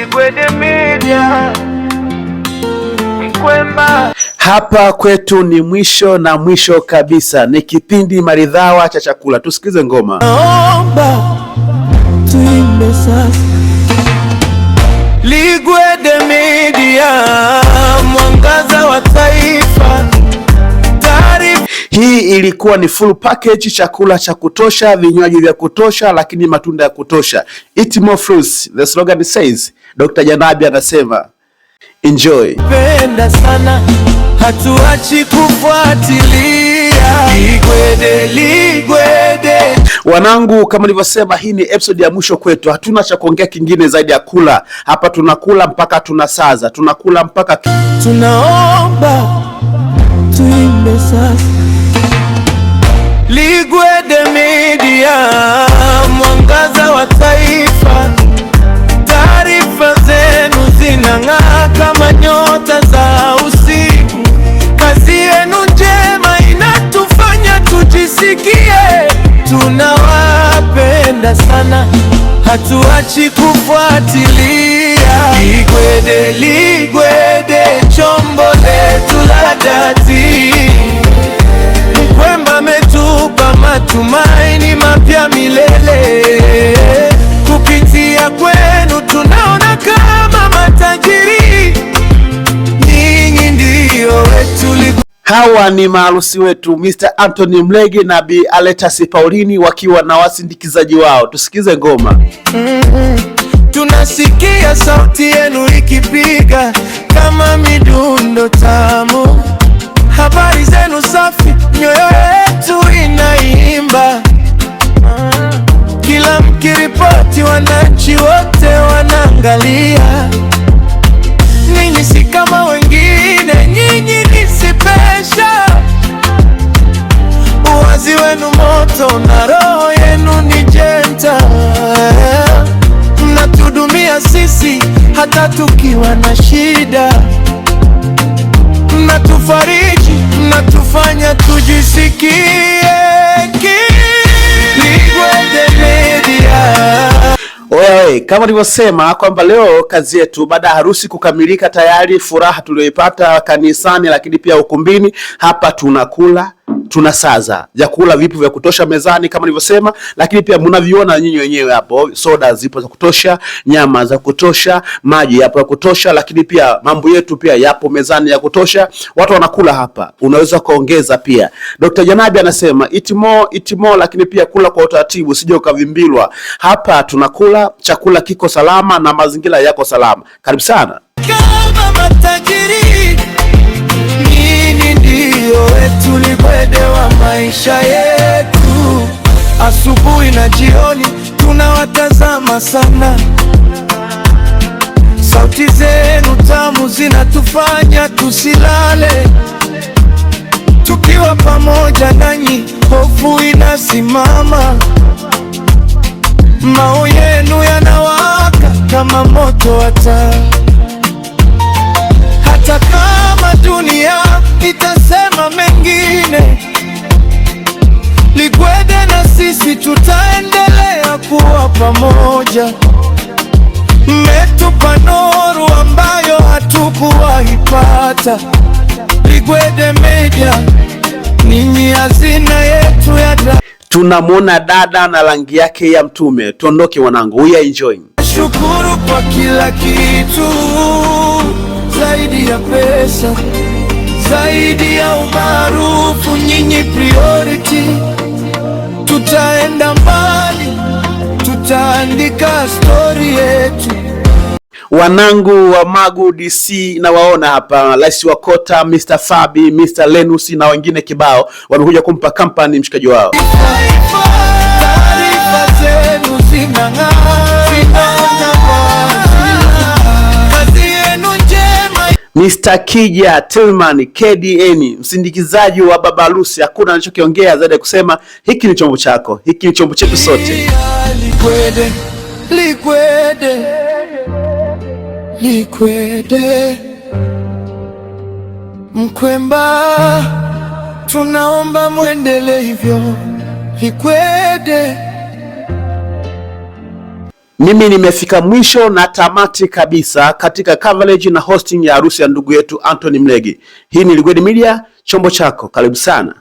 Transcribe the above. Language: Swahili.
Ligwede Media, Mkwemba. Hapa kwetu ni mwisho na mwisho kabisa, ni kipindi maridhawa cha chakula. Tusikize ngoma. Naomba tuimbe sasa. Ligwede Media, mwangaza wa taifa. Hii ilikuwa ni full package, chakula cha kutosha, vinywaji vya kutosha, lakini matunda ya kutosha. Eat more fruits, the slogan says. Dr. Janabi anasema enjoy. Penda sana, hatuachi kufuatilia. Ligwede, Ligwede. Wanangu, kama nilivyosema, hii ni episode ya mwisho kwetu. Hatuna cha kuongea kingine zaidi ya kula. Hapa tunakula mpaka tunasaza, tunakula mpaka tunaomba tuimbe sasa. Ligwede Media, mwangaza wa taifa. Taarifa zenu zinang'aa kama nyota za usiku. Kazi yenu njema inatufanya tujisikie tunawapenda sana, hatuachi kufuatilia. Ligwede, Ligwede, chombo letu la dhati. Mkwemba ametupa matumaini mapya milele. Kupitia kwenu tunaona kama matajiri. Nyinyi ndio wetu. Hawa ni maharusi wetu Mr. Anthony Mlege na Bi Aletasi Paulini wakiwa na wasindikizaji wao. Tusikize ngoma. Tunasikia sauti yenu ikipiga kama midundo tamu. Habari zenu safi, mioyo yetu inaimba. Kila mkiripoti wananchi wote wanaangalia. Ninyi si kama wengine, nyinyi ni special. Uwazi wenu moto na roho yenu ni gentle. Mnatudumia sisi hata tukiwa na shida. Mnatufariji, mnatufanya tujisikie. Ligwede Media. Oye, kama nilivyosema kwamba leo kazi yetu baada ya harusi kukamilika tayari, furaha tuliyoipata kanisani lakini pia ukumbini, hapa tunakula, tunasaza. Vyakula vipo vya kutosha mezani kama nilivyosema, lakini pia mnaviona nyinyi wenyewe hapo. Soda zipo za kutosha, nyama za kutosha, maji yapo ya kutosha, lakini pia mambo yetu pia yapo mezani ya kutosha. Watu wanakula hapa, unaweza kuongeza pia. Dr. Janabi anasema eat more, lakini pia kula kwa utaratibu, usije ukavimbilwa. Hapa tunakula, chakula kiko salama na mazingira yako salama. Karibu sana. Kama matajiri, nini ndio wetu. Ligwede wa maisha yetu. Asubuhi na jioni tunawatazama sana. Sauti zenu tamu zinatufanya tusilale. Tukiwa pamoja nanyi hofu inasimama. Mao yenu yanawaka kama moto wa taa. Hata kama dunia itasema mengine, Ligwede na sisi tutaendelea kuwa pamoja. Mmetupa nuru ambayo hatukuwaipata. Ligwede Media, ninyi hazina yetu ya Tunamwona dada na rangi yake ya mtume. Tuondoke wanangu, we are enjoying. Shukuru kwa kila kitu, zaidi ya pesa, zaidi ya umaarufu, nyinyi priority. Tutaenda mbali, tutaandika story yetu. Wanangu wa Magu DC na waona hapa, Rais wa Kota, Mr. Fabi, Mr. Lenus na wengine kibao wamekuja kumpa kampani mshikaji wao. Taarifa zenu zinang'aa. Kazi yenu njema. Mr. Kija Tillman KDN, msindikizaji wa baba harusi, hakuna anachokiongea zaidi ya kusema hiki ni chombo chako, hiki ni chombo chetu sote. Ligwede, Ligwede, Ligwede, Mkwemba, tunaomba muendelee hivyo. Ligwede. Mimi nimefika mwisho na tamati kabisa katika coverage na hosting ya harusi ya ndugu yetu Anthony Mlegi. Hii ni Ligwed Media, chombo chako. Karibu sana.